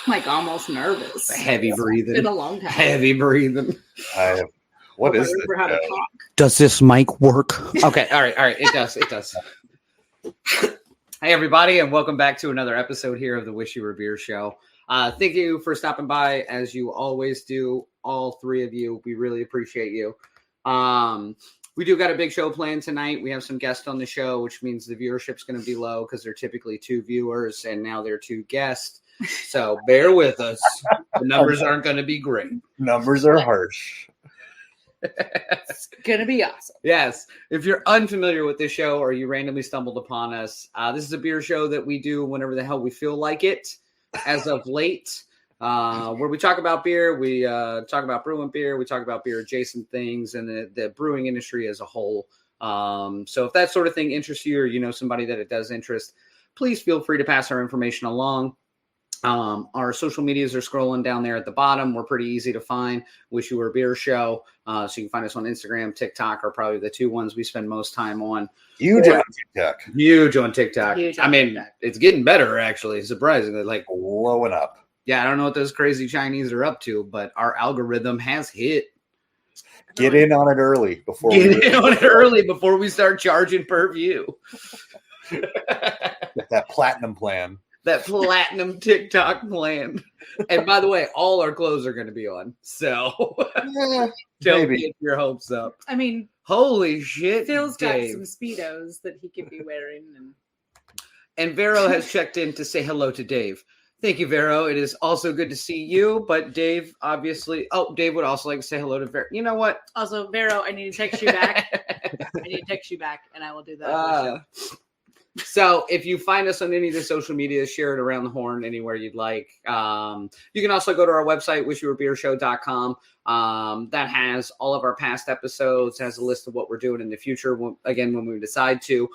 like almost nervous. Heavy breathing. It's been a long time. Heavy breathing. What is this? How to talk. Does this mic work? Okay. All right. It does. Hey, everybody, and welcome back to another episode here of the Wish You Were Beer Show. Thank you for stopping by, as you always do, all three of you. We really appreciate you. We do got a big show planned tonight. We have some guests on the show, which means the viewership's going to be low because they're typically 2 viewers, and now they're 2 guests. So bear with us. The numbers aren't going to be great. Numbers are harsh. It's going to be awesome. Yes. If you're unfamiliar with this show or you randomly stumbled upon us, this is a beer show that we do whenever the hell we feel like it. As of late, where we talk about beer, we talk about brewing beer, we talk about beer adjacent things and the brewing industry as a whole. So if that sort of thing interests you or you know somebody that it does interest, please feel free to pass our information along. Our social medias are scrolling down there at the bottom. We're pretty easy to find. Wish You Were a Beer Show. So you can find us on Instagram, TikTok are probably the 2 ones we spend most time on. Huge on TikTok. Huge on TikTok. It's getting better, actually, surprisingly. Like blowing up. Yeah, I don't know what those crazy Chinese are up to, but our algorithm has hit. Get in on it early before we start charging per view. That platinum plan. That platinum TikTok plan. And by the way, all our clothes are going to be on. So don't get your hopes up. I mean, holy shit. Phil's got Dave. some Speedos that he could be wearing. And Vero has checked in to say hello to Dave. Thank you, Vero. It is also good to see you. But Dave, obviously. Oh, Dave would also like to say hello to Vero. You know what? Also, Vero, I need to text you back. And I will do that. So if you find us on any of the social media, share it around the horn anywhere you'd like. You can also go to our website, wishyouwerebeershow.com. That has all of our past episodes, has a list of what we're doing in the future, when we decide to.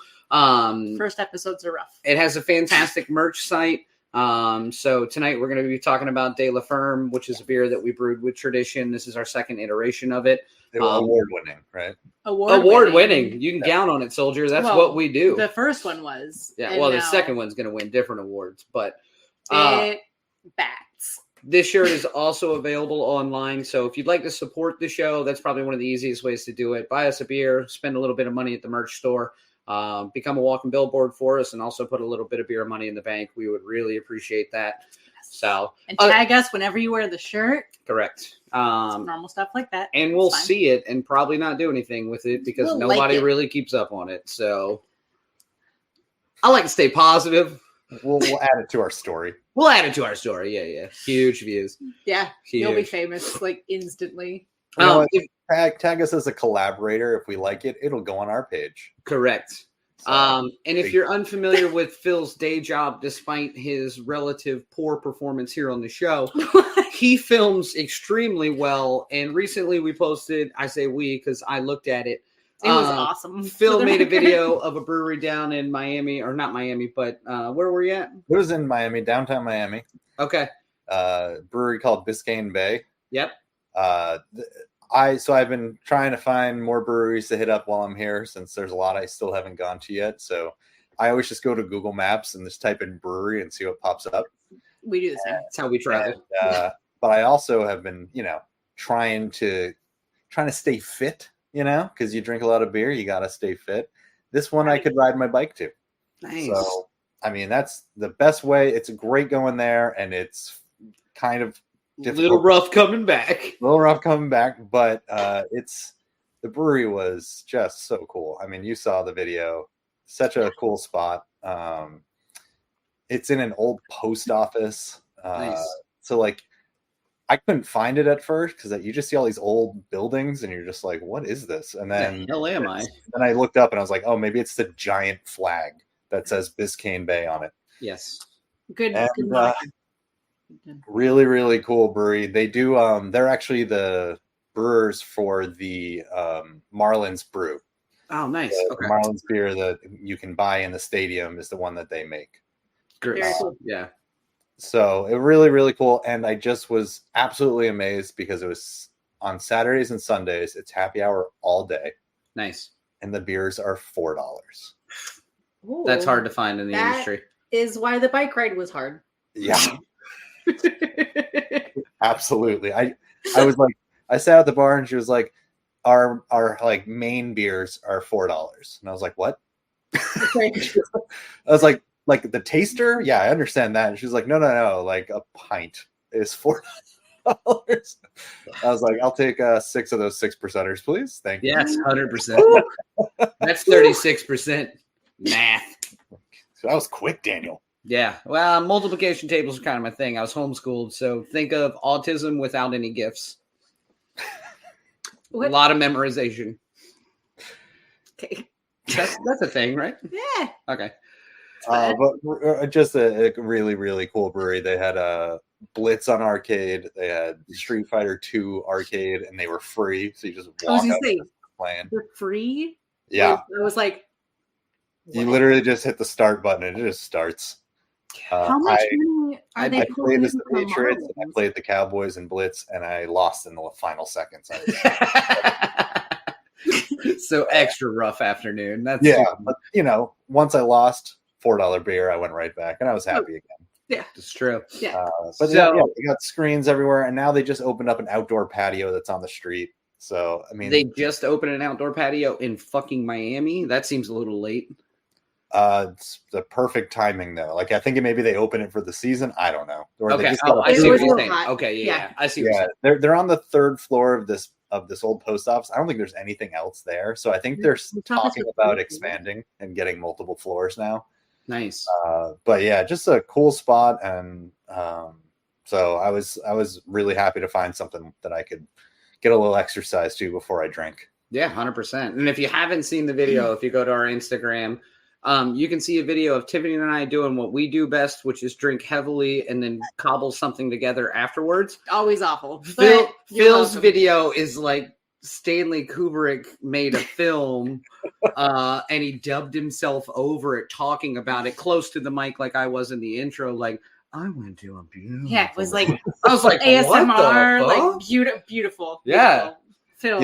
First episodes are rough. It has a fantastic merch site. So tonight we're going to be talking about De La Ferme, which is a beer that we brewed with Tradition. This is our second iteration of it. Award-winning, right? Award-winning. You can count on it, soldier. That's what we do. The first one was. Yeah, well, the second one's going to win different awards, but it bats. This shirt is also available online, so if you'd like to support the show, that's probably one of the easiest ways to do it. Buy us a beer, spend a little bit of money at the merch store, become a walking billboard for us, and also put a little bit of beer money in the bank. We would really appreciate that. So, and tag us whenever you wear the shirt. Correct. Normal stuff like that. And we'll see it and probably not do anything with it because nobody really keeps up on it. So I like to stay positive. We'll add it to our story. Yeah. Huge views. Yeah. Huge. You'll be famous like instantly. Tag us as a collaborator. If we like it, it'll go on our page. Correct. And if you're unfamiliar with Phil's day job, despite his relative poor performance here on the show, he films extremely well. And recently we posted, I say we, because I looked at it. It was awesome. Phil made a video of a brewery down in Miami, or not Miami, but where were you at? It was in Miami, downtown Miami. Okay. Brewery called Biscayne Bay. Yep. I've been trying to find more breweries to hit up while I'm here since there's a lot I still haven't gone to yet. So I always just go to Google Maps and just type in brewery and see what pops up. We do the same. That's how we travel. But I also have been, trying to stay fit, because you drink a lot of beer, you got to stay fit. This one I could ride my bike to. Nice. So, that's the best way. It's great going there, and it's kind of difficult. Little rough coming back, but the brewery was just so cool. I mean, you saw the video, such a cool spot. It's in an old post office. Nice. So I couldn't find it at first because you just see all these old buildings and you're just like, what is this? And then the hell am I? Then I looked up and I was like, oh, maybe it's the giant flag that says Biscayne Bay on it. Yes. Good. Really, really cool brewery. They do. They're actually the brewers for the Marlins Brew. Oh, nice. The Marlins beer that you can buy in the stadium is the one that they make. Great. Cool. Yeah. So it really, really cool. And I just was absolutely amazed because it was on Saturdays and Sundays. It's happy hour all day. Nice. And the beers are $4. Ooh, that's hard to find in the industry. Is why the bike ride was hard. Yeah. Absolutely. I was like, I sat at the bar and she was like, our like main beers are $4. And I was like, what? I was like the taster? Yeah, I understand that. And she was like, no. Like a pint is $4. I was like, I'll take 6 of those 6%ers, please. Thank you. Yes, 100%. That's 36% math. So that was quick, Daniel. Yeah. Well, multiplication tables are kind of my thing. I was homeschooled, so think of autism without any gifts. What? A lot of memorization. Okay. That's a thing, right? Yeah. Okay. But just a really, really cool brewery. They had a Blitz on arcade. They had Street Fighter 2 arcade, and they were free. So you just walk out playing. They're free? Yeah. I was like, you literally just hit the start button and it just starts. how much money are they I played as the putting Patriots, and I played the Cowboys and Blitz, and I lost in the final seconds. So extra rough afternoon. That's but once I lost $4 beer, I went right back, and I was happy again. Yeah, it's true. Yeah, but they got screens everywhere, and now they just opened up an outdoor patio that's on the street. So I mean, they just opened an outdoor patio in fucking Miami. That seems a little late. It's the perfect timing though. Like I think maybe they open it for the season. I don't know. Or okay, I see what you're saying. Okay, yeah, I see. Yeah, they're on the 3rd floor of this old post office. I don't think there's anything else there, so I think they're talking about expanding and getting multiple floors now. Nice. But yeah, just a cool spot, and so I was really happy to find something that I could get a little exercise to before I drink. Yeah, 100%. And if you haven't seen the video, if you go to our Instagram, you can see a video of Tiffany and I doing what we do best, which is drink heavily and then cobble something together afterwards. Always awful. Phil's video is like Stanley Kubrick made a film and he dubbed himself over it, talking about it close to the mic like I was in the intro, like, I went to a beautiful. Yeah, it was like I was like ASMR, like beautiful. Yeah. Phil,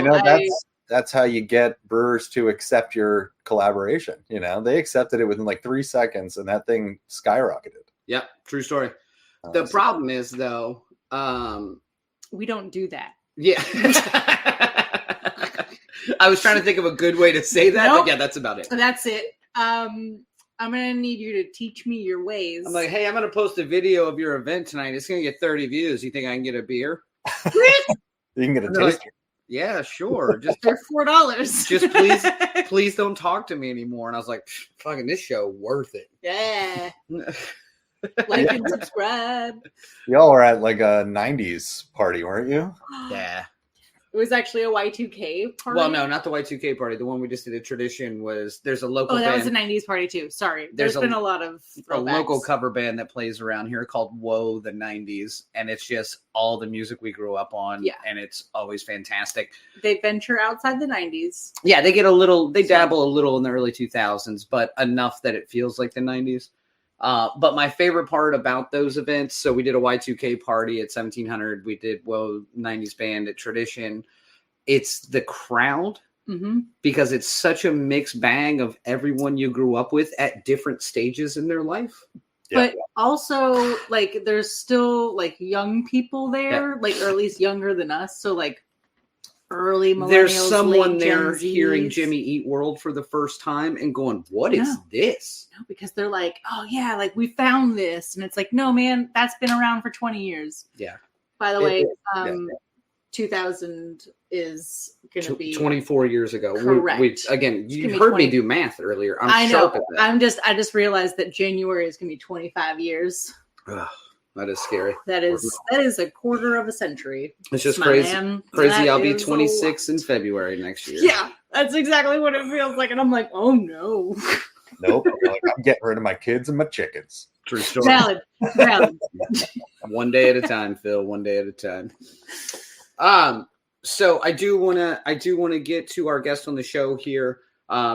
that's how you get brewers to accept your collaboration. They accepted it within like 3 seconds, and that thing skyrocketed. Yep, true story. The problem is though, we don't do that. Yeah. I was trying to think of a good way to say that, but yeah, that's about it. That's it. I'm gonna need you to teach me your ways. I'm like, hey, I'm gonna post a video of your event tonight. It's gonna get 30 views. You think I can get a beer? You can get a taster. Like, yeah, sure. Just they're $4. Just please don't talk to me anymore. And I was like, fucking this show worth it. Yeah. Like and subscribe. Y'all were at like a 90s party, weren't you? Yeah. It was actually a Y2K party. Well, no, not the Y2K party. The one we just did at Tradition there's a local band. Oh, that was a 90s party too. Sorry. There's been a lot of throwbacks. A local cover band that plays around here called Whoa the 90s. And it's just all the music we grew up on. Yeah. And it's always fantastic. They venture outside the 90s. Yeah, they dabble a little in the early 2000s, but enough that it feels like the 90s. But my favorite part about those events, so we did a Y2K party at 1700. We did Whoa 90s band at Tradition. It's the crowd because it's such a mixed bag of everyone you grew up with at different stages in their life. But also, like, there's still like young people there, like, or at least younger than us. So like early millennials. There's someone there Gen hearing Jimmy Eat World for the first time and going, "What is this?" No, because they're like, "Oh yeah, like we found this," and it's like, "No, man, that's been around for 20 years." Yeah. By the way, 2000 is going to be 24 years ago. Correct. Again, you heard me do math earlier. I know. Sharp at that. I just realized that January is going to be 25 years. Ugh, that is scary. That is a quarter of a century. It's just crazy. Crazy. I'll be 26 in February next year. Yeah, that's exactly what it feels like. And I'm like, oh no. Nope. I'm getting rid of my kids and my chickens. True story. Valid. One day at a time, Phil. One day at a time. So I do want to get to our guest on the show here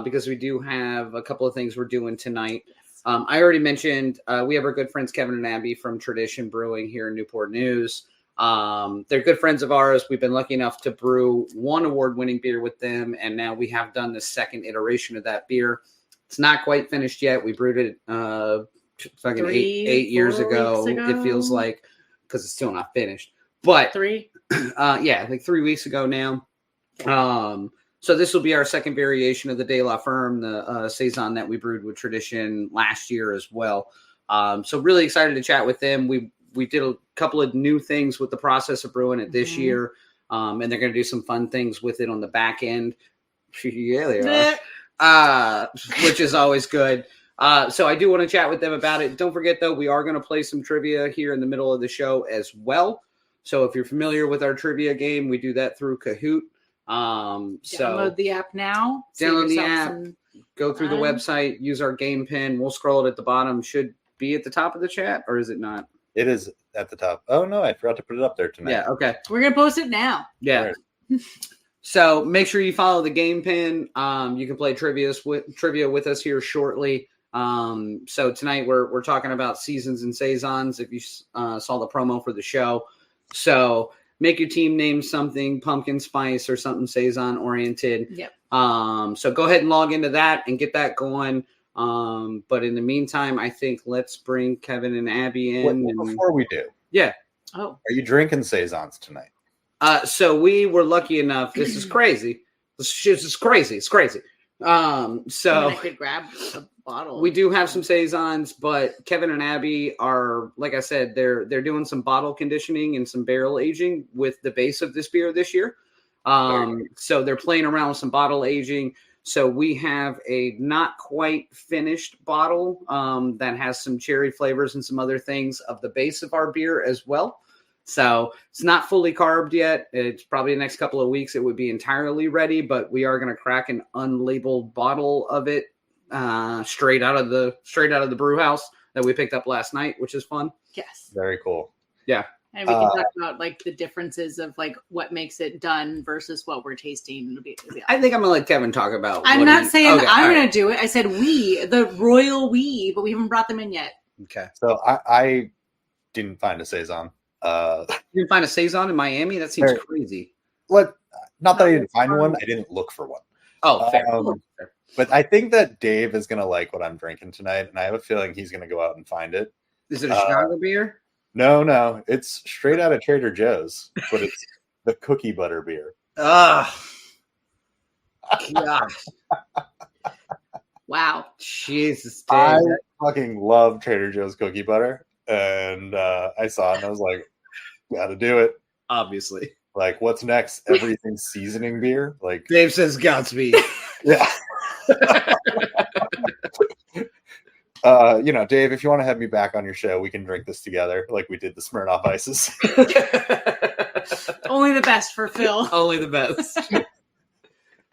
because we do have a couple of things we're doing tonight. I already mentioned we have our good friends Kevin and Abbie from Tradition Brewing here in Newport News. They're good friends of ours. We've been lucky enough to brew one award-winning beer with them, and now we have done the second iteration of that beer. It's not quite finished yet. We brewed it fucking 8 years ago. It feels like. because it's still not finished. But 3. like 3 weeks ago now. So this will be our second variation of the De La Ferme, the Saison that we brewed with Tradition last year as well. So really excited to chat with them. We did a couple of new things with the process of brewing it this year, and they're going to do some fun things with it on the back end. Yeah, they are, which is always good. So I do want to chat with them about it. Don't forget, though, we are going to play some trivia here in the middle of the show as well. So if you're familiar with our trivia game, we do that through Kahoot. Download the app now. Download the app. Go through the website. Use our game pin. We'll scroll it at the bottom. Should be at the top of the chat, or is it not? It is at the top. Oh no, I forgot to put it up there tonight. Yeah. Okay. We're gonna post it now. Yeah. Right. So make sure you follow the game pin. You can play trivia with us here shortly. So tonight we're talking about seasons and saisons. If you saw the promo for the show, so make your team name something pumpkin spice or something saison oriented. Yep. So go ahead and log into that and get that going. But in the meantime, I think let's bring Kevin and Abbie in. Before we do, yeah. Oh, are you drinking saisons tonight? So we were lucky enough. This is crazy. This is crazy. It's crazy. So I could grab a bottle. We do have some saisons, but Kevin and Abbie are, like I said, they're doing some bottle conditioning and some barrel aging with the base of this beer this year. So they're playing around with some bottle aging. So we have a not quite finished bottle that has some cherry flavors and some other things of the base of our beer as well. So it's not fully carbed yet. It's probably the next couple of weeks it would be entirely ready, but we are going to crack an unlabeled bottle of it straight out of the brew house that we picked up last night, which is fun. Yes. Very cool. Yeah. And we can talk about like the differences of like what makes it done versus what we're tasting. I think I'm gonna let Kevin talk about. I'm not saying I'm gonna do it. I said the royal we, but we haven't brought them in yet. Okay. So I didn't find a saison. You didn't find a saison in Miami? That seems crazy. Not that I didn't find one. I didn't look for one. Oh, fair. But I think that Dave is gonna like what I'm drinking tonight, and I have a feeling he's gonna go out and find it. Is it a Chicago beer? No, it's straight out of Trader Joe's, but it's the cookie butter beer. Ugh. Gosh. Wow. Jesus. Dave. I fucking love Trader Joe's cookie butter, and I saw it and I was like, gotta do it. Obviously. Like, what's next? Everything seasoning beer? Like Dave says Godspeed. Yeah. Dave, if you want to have me back on your show, we can drink this together like we did the Smirnoff Ices. Only the best for Phil. Only the best.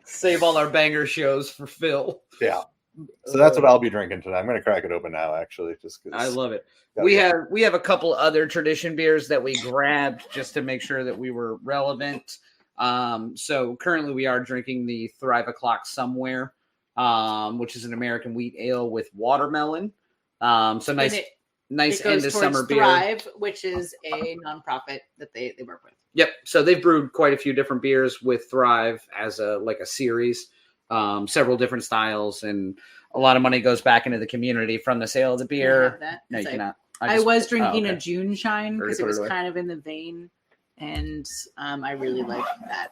Save all our banger shows for Phil. Yeah. So that's what I'll be drinking tonight. I'm going to crack it open now, actually. I love it. We have a couple other Tradition beers that we grabbed just to make sure that we were relevant. So currently we are drinking the Thrive O'Clock Somewhere, which is an American wheat ale with watermelon. So nice end of summer beer. Thrive, which is a nonprofit that they work with. Yep. So they've brewed quite a few different beers with Thrive as a series, several different styles, and a lot of money goes back into the community from the sale of the beer. No, you cannot. I was drinking a June Shine because it was kind of in the vein, and I really like that.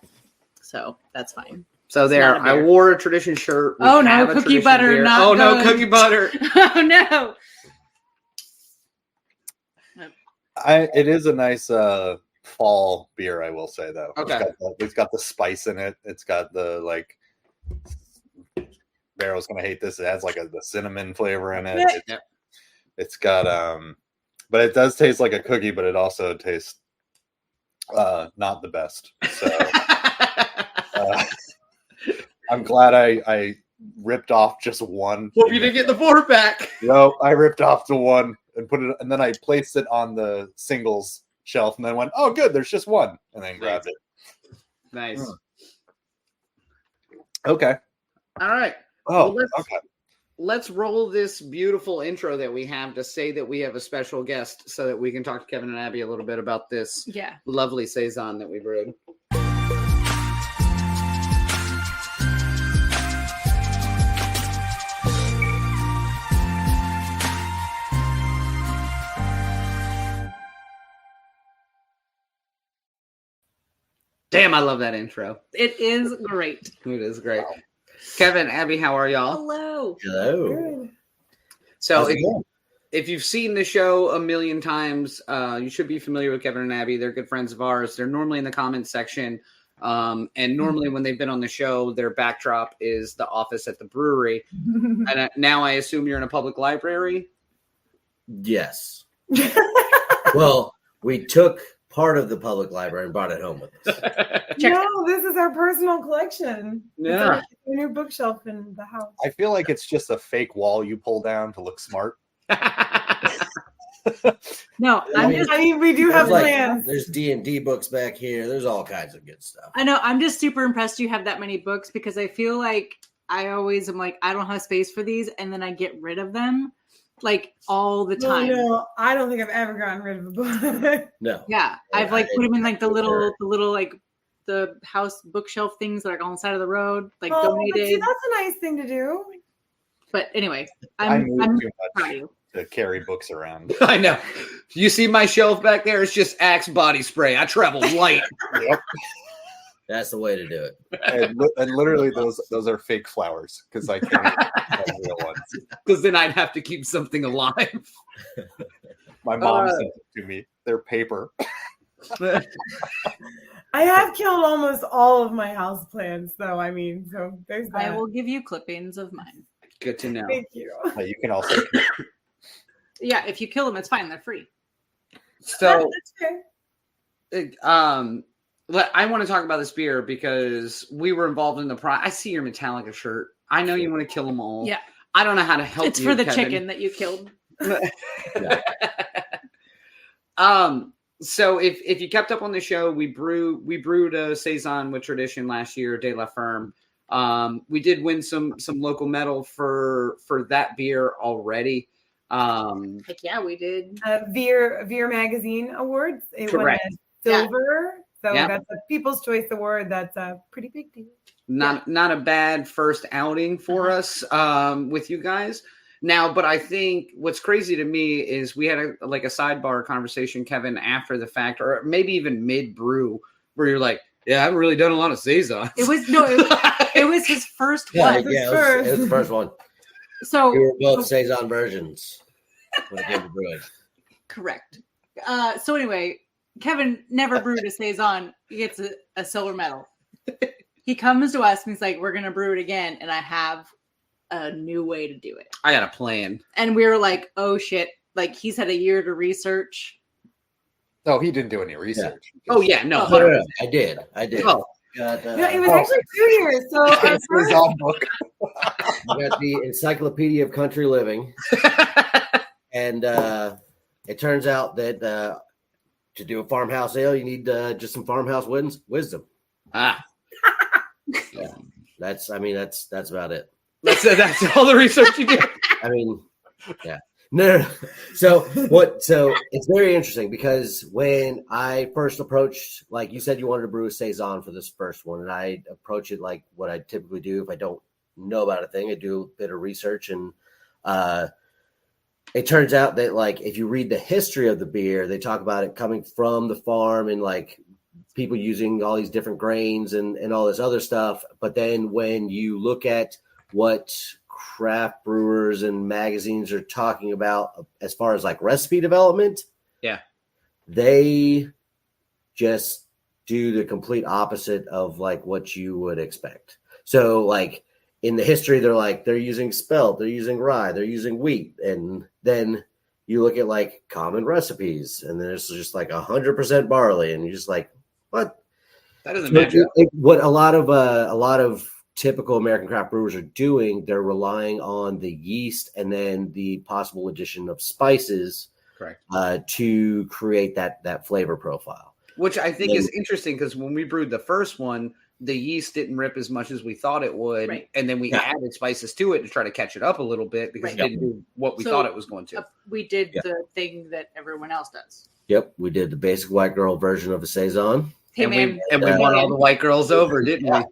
So that's fine. So there, I wore a Tradition shirt. Oh no, cookie butter, beer. not no, cookie butter. Oh no. It is a nice fall beer, I will say, though. Okay. It's got the spice in it. It's got the Barrow's gonna hate this. It has the cinnamon flavor in it. It's got but it does taste like a cookie, but it also tastes not the best. So I'm glad I ripped off just one. Hope you didn't get the 4-pack. No, I ripped off the one and put it, and then I placed it on the singles shelf, and then went, "Oh, good, there's just one," and then grabbed it. Nice. Okay. All right. Oh, well, okay. Let's roll this beautiful intro that we have to say that we have a special guest, so that we can talk to Kevin and Abbie a little bit about this lovely saison that we brewed. Damn, I love that intro. It is great. It is great. Kevin, Abbie, how are y'all? Hello. Hello. So if you've seen the show a million times, you should be familiar with Kevin and Abbie. They're good friends of ours. They're normally in the comments section. And normally when they've been on the show, their backdrop is the office at the brewery. And now I assume you're in a public library? Yes. Well, we took part of the public library and brought it home with us. No, this is our personal collection. Yeah. It's a new bookshelf in the house. I feel like it's just a fake wall you pull down to look smart. No, I mean, we do have There's plans. there's D&D books back here. There's all kinds of good stuff. I know. I'm just super impressed you have that many books because I feel like I always am like, I don't have space for these. And then I get rid of them like all the time. No, I don't think I've ever gotten rid of a book. No. Yeah. I've like put them in like the little like the house bookshelf things that are on the side of the road, like But see, donated. that's a nice thing to do. But anyway, I I'm move too proud of much you. to carry books around. I know. You see my shelf back there? It's just Axe body spray. I travel light. Yep. That's the way to do it. And literally those are fake flowers because I can't have real ones. Because then I'd have to keep something alive. My mom sent it to me. They're paper. I have killed almost all of my house plants, though. I mean, so there's that. I will give you clippings of mine. Good to know. Thank you. You can also Yeah, if you kill them, it's fine. They're free. So, That's okay. I want to talk about this beer because we were involved in the I see your Metallica shirt. I know you want to kill them all. Yeah. I don't know how to help It's you, for the Kevin. chicken that you killed. So if you kept up on the show, we brewed a Saison with Tradition last year, De La Ferme. We did win some local medal for that beer already. Heck yeah, we did. Veer Magazine Awards. It Correct. won a silver. So Yeah. that's a People's Choice Award. That's a pretty big deal. Not a bad first outing for us with you guys. Now, but I think what's crazy to me is we had a sidebar conversation, Kevin, after the fact, or maybe even mid brew, where you're like, "Yeah, I haven't really done a lot of saisons." It was it was his first Yeah, one. it was the first one. So We were both Saison versions when it came to brewing. correct. So anyway, Kevin never brewed a Saison. He gets a silver medal. He comes to us and he's like, "We're gonna brew it again," and I have a new way to do it. I got a plan. And we were like, "Oh shit!" Like he's had a year to research. No, he didn't do any research. Oh yeah, no. No, I did. Oh, Got, No, it was actually 2 years. So our It's his first, own book. got the Encyclopedia of Country Living, and it turns out that to do a farmhouse ale, you need just some farmhouse wisdom. ah, Yeah. That's about it. that's all the research you did. I mean, yeah. No. So it's very interesting because when I first approached, like you said, you wanted to brew a Saison for this first one, and I approach it like what I typically do if I don't know about a thing. I do a bit of research, and it turns out that like if you read the history of the beer, they talk about it coming from the farm and like people using all these different grains and all this other stuff. But then when you look at what craft brewers and magazines are talking about as far as like recipe development, they just do the complete opposite of like what you would expect. So like in the history, they're using spelt, they're using rye, they're using wheat. And then you look at like common recipes and there's just like 100% barley. And you're just like, what? That doesn't matter. What a lot of typical American craft brewers are doing, they're relying on the yeast and then the possible addition of spices, Correct. To create that flavor profile. Which I think is interesting because when we brewed the first one, the yeast didn't rip as much as we thought it would. Right. And then we added spices to it to try to catch it up a little bit because Right. it didn't do what we So, thought it was going to. We did the thing that everyone else does. Yep, we did the basic white girl version of a Saison. Hey and man, we won all the white girls over, didn't we?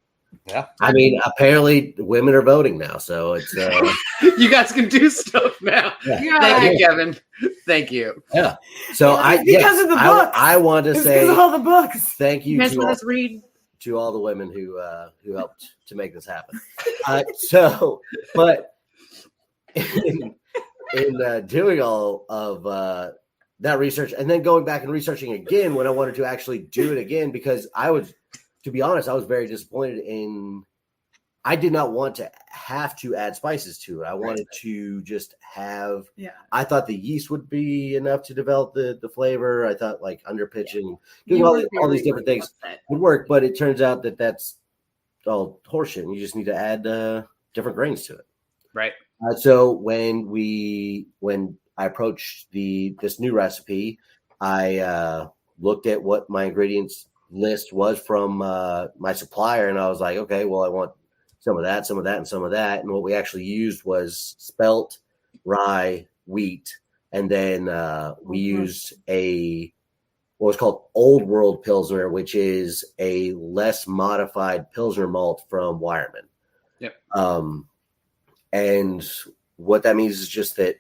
Yeah. I mean, apparently women are voting now, so it's You guys can do stuff now. Yeah. Thank you, Kevin. Thank you. yeah. So It's because of the books. I want to it's say because of all the books. thank you you guys to let all, us read to all the women who helped to make this happen. But in doing all of that research and then going back and researching again when I wanted to actually do it again, because to be honest, I was very disappointed I did not want to have to add spices to it. I wanted to just have, I thought the yeast would be enough to develop the flavor. I thought like underpitching, doing all these different things would work, but it turns out that that's all horseshit and you just need to add different grains to it. Right. So when I approached this new recipe, I looked at what my ingredients list was from my supplier, and I was like, okay, well, I want some of that, and some of that. And what we actually used was spelt, rye, wheat, and then we used what was called Old World Pilsner, which is a less modified Pilsner malt from Wireman. Yep. And what that means is just that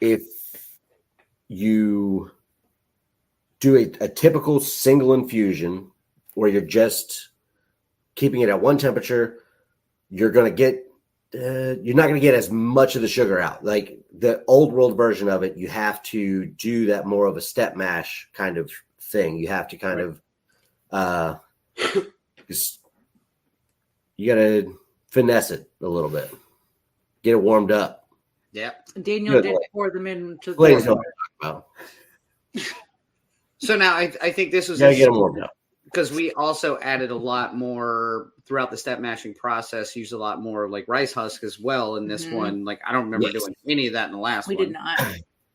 if you do a typical single infusion where you're just keeping it at one temperature, you're not going to get as much of the sugar out. Like the old world version of it, you have to do that more of a step mash kind of thing. You have to kind of, you got to finesse it a little bit, get it warmed up. Yeah. Daniel did pour them into the Ladies know what I'm talking about. So now I think this was Gotta get them warmed up. because we also added a lot more throughout the step mashing process, used a lot more like rice husk as well in this one. Like I don't remember doing any of that in the last one. We did not.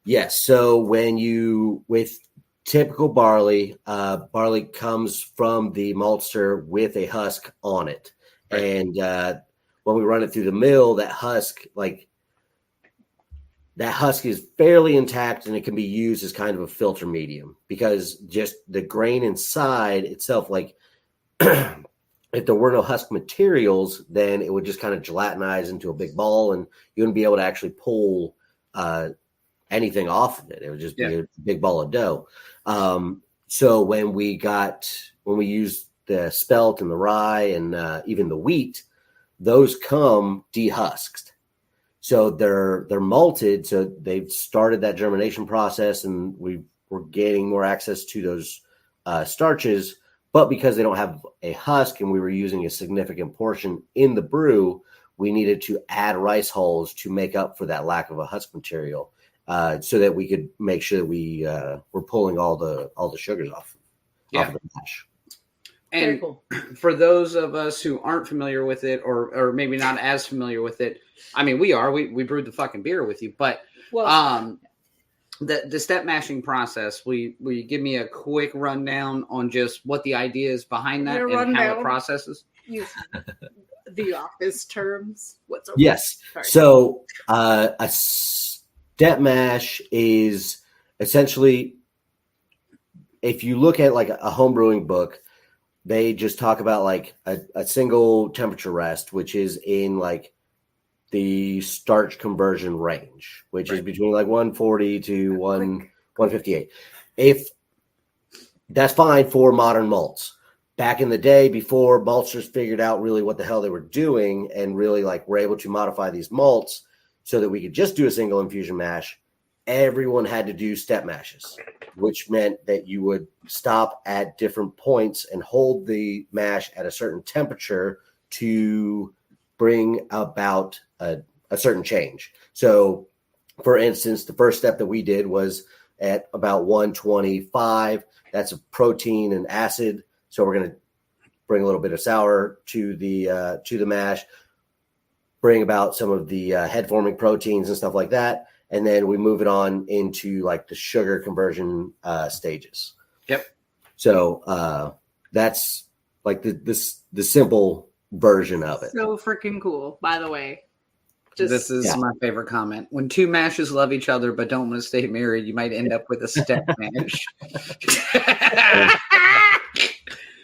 Yes. So with typical barley, barley comes from the maltster with a husk on it. Right. And when we run it through the mill, that husk is fairly intact and it can be used as kind of a filter medium because just the grain inside itself, like if there were no husk materials, then it would just kind of gelatinize into a big ball and you wouldn't be able to actually pull anything off of it. It would just be a big ball of dough. So when we used the spelt and the rye and even the wheat, those come dehusked. So they're malted. So they've started that germination process and we're gaining more access to those starches. But because they don't have a husk and we were using a significant portion in the brew, we needed to add rice hulls to make up for that lack of a husk material so that we could make sure that we were pulling all the sugars off of the mash. And for those of us who aren't familiar with it or maybe not as familiar with it, I mean, we brewed the fucking beer with you, but the step mashing process, will you give me a quick rundown on just what the idea is behind that and how it processes? The office terms. Yes. So a step mash is essentially, if you look at like a home brewing book, they just talk about like a single temperature rest, which is in like the starch conversion range, which is between like 140 to 158. If that's fine for modern malts. Back in the day, before maltsters figured out really what the hell they were doing and really like were able to modify these malts so that we could just do a single infusion mash, everyone had to do step mashes, which meant that you would stop at different points and hold the mash at a certain temperature to bring about a certain change. So, for instance, the first step that we did was at about 125. That's a protein and acid. So we're going to bring a little bit of sour to the mash, bring about some of the head-forming proteins and stuff like that. And then we move it on into like the sugar conversion stages. Yep. So that's like the simple version of it. So freaking cool, by the way. This is my favorite comment. When two mashes love each other but don't want to stay married, you might end up with a step mash.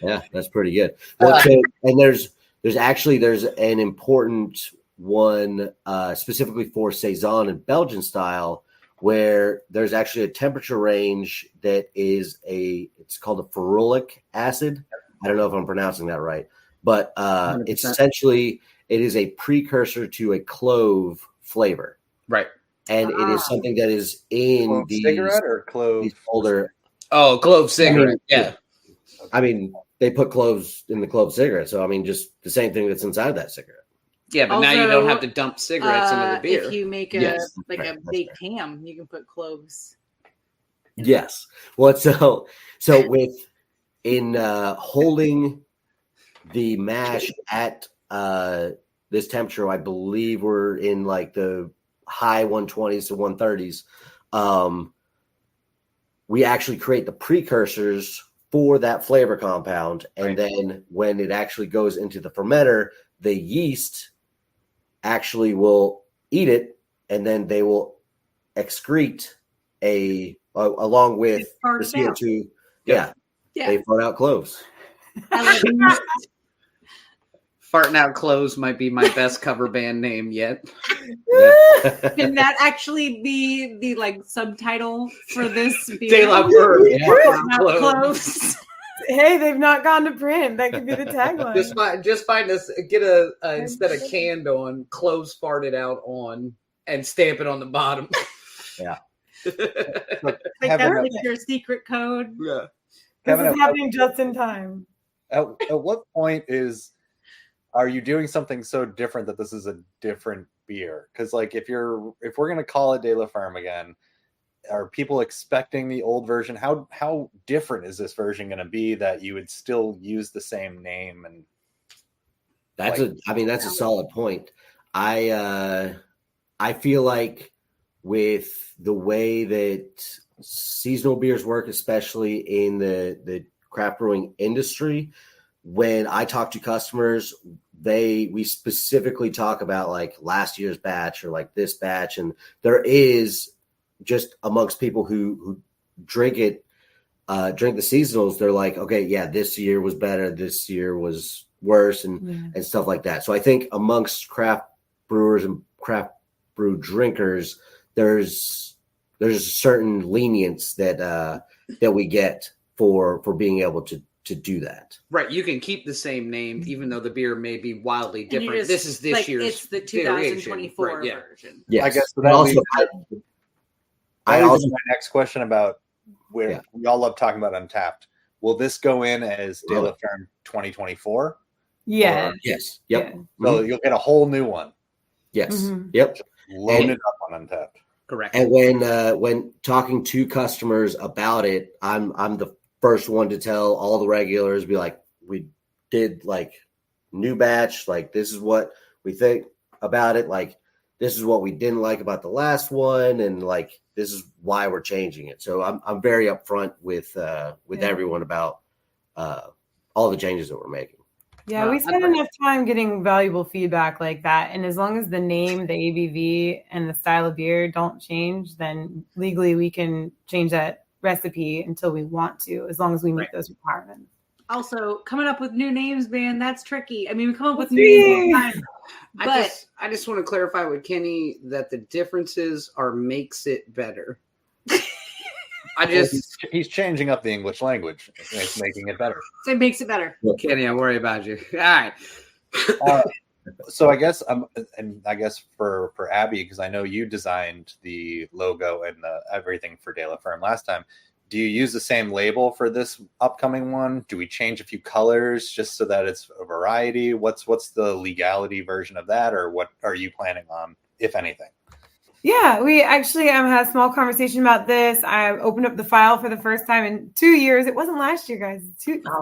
Yeah, that's pretty good. And there's an important one specifically for Saison and Belgian style, where there's actually a temperature range that is it's called a ferulic acid, I don't know if I'm pronouncing that right, but 100%. it's essentially it is a precursor to a clove flavor, Right. and it is something that is in Clove these cigarette or clove? these older. Oh, clove cigarette. Yeah. I mean, they put cloves in the clove cigarette, so I mean, just the same thing that's inside that cigarette. Yeah, but now you don't Also, have to dump cigarettes into the beer. If you make a Yes, like right, a that's baked ham, you can put cloves. Yes. Well, so with in holding the mash at this temperature, I believe we're in like the high 120s to 130s. We actually create the precursors for that flavor compound, and then when it actually goes into the fermenter, the yeast actually will eat it, and then they will excrete along with the CO2. Yeah. They fart out cloves. Farting out cloves might be my best cover band name yet. Can that actually be the like subtitle for this beer? De La Bird. Farting out cloves. Hey, they've not gone to print. That could be the tagline. Just find us, get a instead of canned on, cloves farted out on, and stamp it on the bottom. Yeah. Like that's like your secret code. Yeah. This is happening just in time. At what point are you doing something so different that this is a different beer? Because like if we're gonna call it De La Ferme again, are people expecting the old version? How different is this version going to be that you would still use the same name? And that's a solid point. I feel like with the way that seasonal beers work, especially in the craft brewing industry, when I talk to customers, we specifically talk about like last year's batch or like this batch, and there is just amongst people who drink the seasonals, they're like, okay, yeah, this year was better, this year was worse, and stuff like that. So I think amongst craft brewers and craft brew drinkers, there's a certain lenience that we get for being able to do that. Right, you can keep the same name even though the beer may be wildly different. This is this like, year's. It's the 2024 version. Yes. I guess my next question about where we all love talking about Untapped. Will this go in as De La Ferme 2024? Yeah. Yes. Yep. Yeah. So you'll get a whole new one. Yes. Mm-hmm. Yep. Load it up on Untapped. Correct. And when talking to customers about it, I'm the first one to tell all the regulars, be like, we did like new batch, like this is what we think about it, like this is what we didn't like about the last one, and like this is why we're changing it. So I'm very upfront with everyone about all the changes that we're making. Yeah, we spend enough time getting valuable feedback like that, and as long as the name, the ABV, and the style of beer don't change, then legally we can change that recipe until we want to, as long as we meet those requirements. Also, coming up with new names, man, that's tricky. I mean, we come up with new names all the time. But I just want to clarify with Kenny that the differences are makes it better. He's changing up the English language. It's making it better. So it makes it better. Kenny, I worry about you. All right. So I guess for Abbie, because I know you designed the logo and everything for De La Ferme last time. Do you use the same label for this upcoming one? Do we change a few colors just so that it's a variety? What's the legality version of that, or what are you planning on, if anything? Yeah, we actually had a small conversation about this. I opened up the file for the first time in 2 years. It wasn't last year, guys.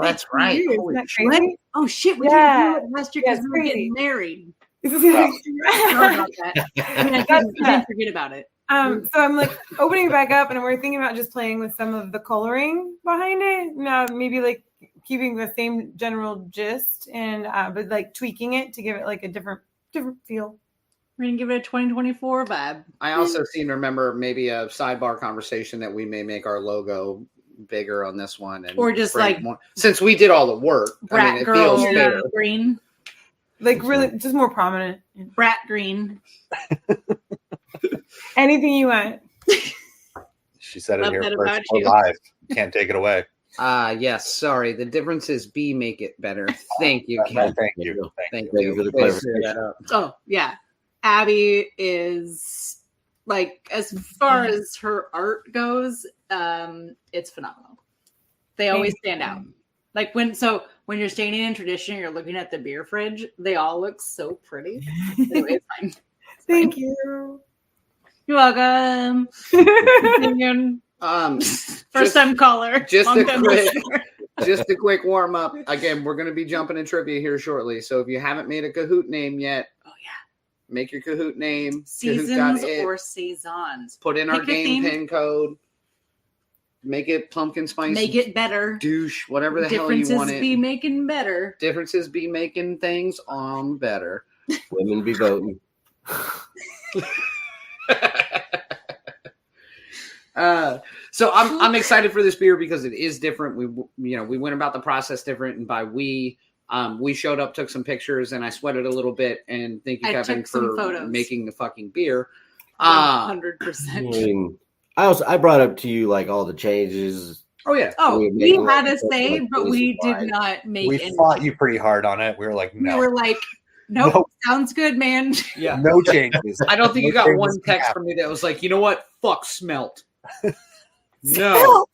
That's right. Isn't that crazy? Oh shit, we didn't do it last year because we were getting married. Sorry about that. I mean, I didn't forget about it. So I'm like opening it back up, and we're thinking about just playing with some of the coloring behind it. Now, maybe like keeping the same general gist, and but like tweaking it to give it like a different feel. We're gonna give it a 2024 vibe. I also seem to remember maybe a sidebar conversation that we may make our logo bigger on this one, and or just like more, since we did all the work. Brat it girl feels fair. green, like really just more prominent. Brat green. Anything you want. She said it Love here that first. about We're you. live. Can't take it away. Yes, sorry. The difference is B make it better. Thank you, Ken. Thank you. Thank Thank you. you for the Way to clear clarification. that up. Oh, yeah. Abbie is like, as far as her art goes, it's phenomenal. They always stand out. Like when you're standing in Tradition, you're looking at the beer fridge, they all look so pretty. Anyway, it's fine. Thank you. You're welcome. Opinion. First time caller. Just long a time quick- listener. Just a quick warm up. Again, we're going to be jumping in trivia here shortly. So if you haven't made a Kahoot name yet, make your Kahoot name. Seasons Kahoot.it. or saisons. Put in our Pick a game theme. pin code. Make it pumpkin spice. Make it better. douche, whatever the hell Differences you want it. be making better. Differences be making things on better. Women be voting. So I'm excited for this beer because it is different. We went about the process different, and by we showed up, took some pictures, and I sweated a little bit. And thank you, I Kevin, took some for photos. making the fucking beer. 100%. I brought up to you like all the changes. Oh yeah. Oh, We we made had like a say, like but we wise. did not make We any. fought you pretty hard on it. We were like, We no, were like, nope, Nope. sounds good, man. Yeah. no changes. I don't think you No got changes one can text happen. from me that was like, you know what? Fuck smelt. No,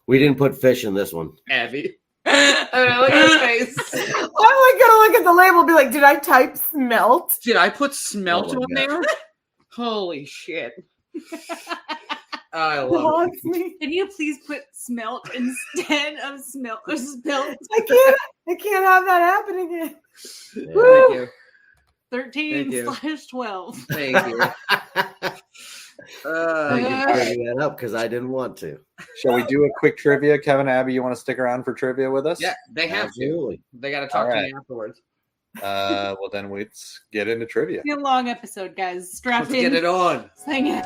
We didn't put fish in this one. Abbie. Look at his face. I'm like gonna look at the label and be like, did I type smelt? Did I put smelt Oh my on God. there? Holy shit. I love it. Haunts me. Can you please put smelt instead of smelt or spelt? I can't have that happen again. Thank Woo! you. 13/12. Thank you. Thank you for bringing that up because I didn't want to. Shall we do a quick trivia? Kevin, Abbie, you want to stick around for trivia with us? Yeah, they have to. Absolutely. They got to talk All to right. me afterwards. Well, then let's get into trivia. Be a long episode, guys. Strap Let's in. get it on. Sing it.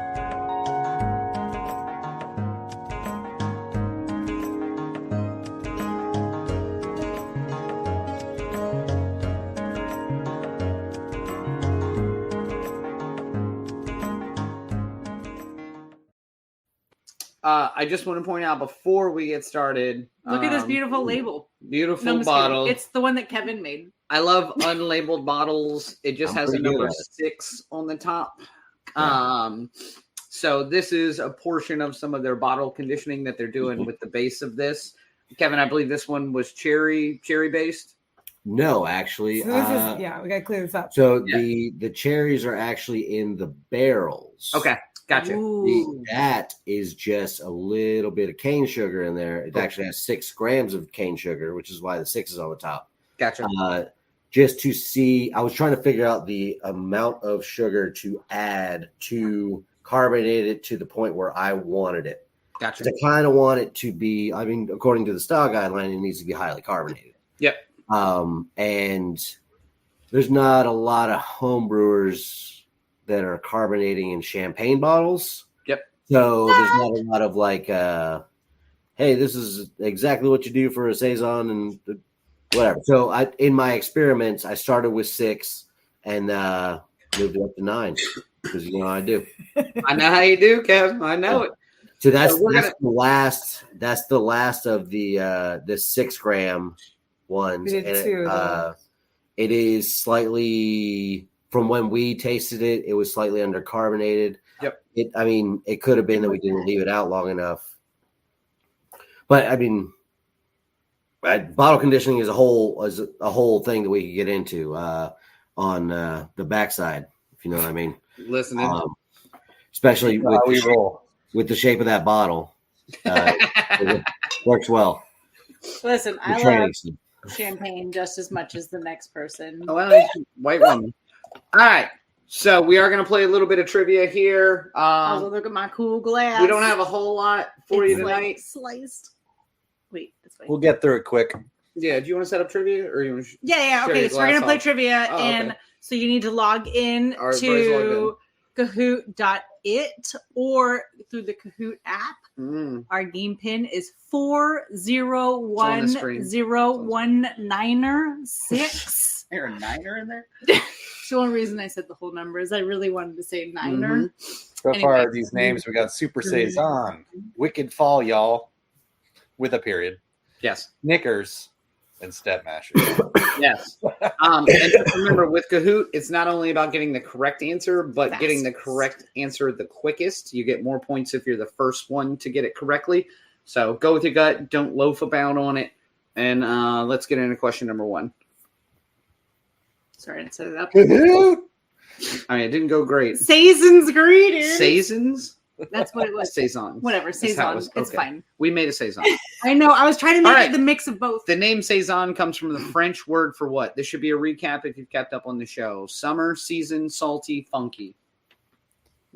I just want to point out before we get started. Look at this beautiful label. Beautiful No, I'm just kidding. bottle. It's the one that Kevin made. I love unlabeled bottles. It just I'm has a pretty good number at it. 6 on the top. So this is a portion of some of their bottle conditioning that they're doing with the base of this. Kevin, I believe this one was cherry based. No, actually. So this is, we gotta clear this up. So Yeah. the cherries are actually in the barrels. Okay, gotcha. Ooh. That is just a little bit of cane sugar in there. It actually has 6 grams of cane sugar, which is why the 6 is on the top. Gotcha. Just to see, I was trying to figure out the amount of sugar to add to carbonate it to the point where I wanted it. Gotcha. I kind of want it to be, I mean, according to the style guideline, it needs to be highly carbonated. Yep. And there's not a lot of home brewers that are carbonating in champagne bottles. Yep. So there's not a lot of like, hey, this is exactly what you do for a Saison and whatever. So in my experiments, I started with 6 and moved it up to 9 because you know how I do. I know how you do, Kev. I know it. So that's So we're the last. That's the last of the 6 gram ones. We did And 2 of those. it is slightly from when we tasted it. It was slightly undercarbonated. Yep. It could have been that we didn't leave it out long enough. But I mean, bottle conditioning is a whole thing that we could get into on the backside, if you know what I mean. Listening. Especially with We roll. with the shape of that bottle. It works well. Listen, The I love training stuff. champagne just as much as the next person. Oh, well, white woman. All right. So we are going to play a little bit of trivia here. Also, look at my cool glass. We don't have a whole lot for you It's, like, tonight. sliced. Wait, this way. We'll get through it quick. Yeah. Do you want to set up trivia or you want to Yeah. share Okay, your so we're gonna glass play off? trivia, Oh, and okay. so you need to log in All right, Bryce to Kahoot.it or through the Kahoot app. Our game pin is 4010196. There a 9er in there? It's the only reason I said the whole number is I really wanted to say 9er. So Anyway. far, these names we got Super Saison, Wicked Fall, y'all, with a period. Yes. Knickers and Step Mashers. Yes. And just remember, with Kahoot, it's not only about getting the correct answer, but getting the correct answer the quickest. You get more points if you're the first one to get it correctly. So go with your gut. Don't loaf about on it. And let's get into question number 1. Sorry, I set it up. Kahoot! I mean, it didn't go great. Saison's greetings. Saisons? That's what it was. Saison. Whatever. That's how it Saison. was. It's Okay. fine. We made a Saison. I know. I was trying to make All right. it the mix of both. The name Saison comes from the French word for what? This should be a recap if you've kept up on the show. Summer, season, salty, funky.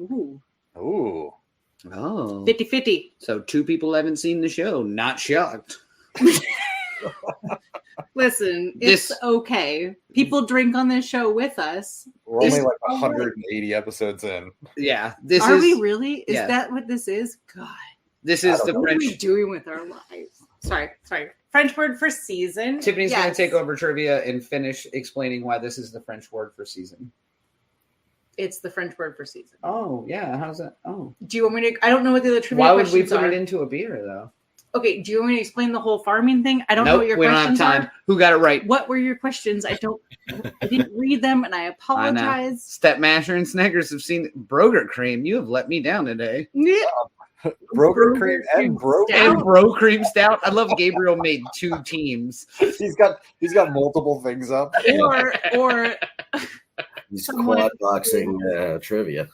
Ooh. Ooh. Oh. 50-50. So 2 people haven't seen the show. Not shocked. Listen, it's okay. People drink on this show with us. We're only Is- like 180 episodes in. Yeah. This Are is we really? Is yeah. that what this is? God. this is the What are we French. doing with our lives? Sorry. French word for season. Tiffany's going Yes. to take over trivia and finish explaining why this is the French word for season. It's the French word for season. Oh, yeah. How's that? Oh. Do you want me to? I don't know what the other trivia Why would we questions put are. it into a beer, though? Okay, do you want me to explain the whole farming thing? I don't know Nope, what your we don't have questions time. are. Who got it right? What were your questions? I didn't read them, and I apologize. Step Masher and Snickers have seen Broger Cream. You have let me down today. Yeah. Broker Cream and Broker. Stout. And Bro Cream Stout. I love Gabriel made 2 teams. He's got multiple things up. Or These Someone- quad boxing trivia.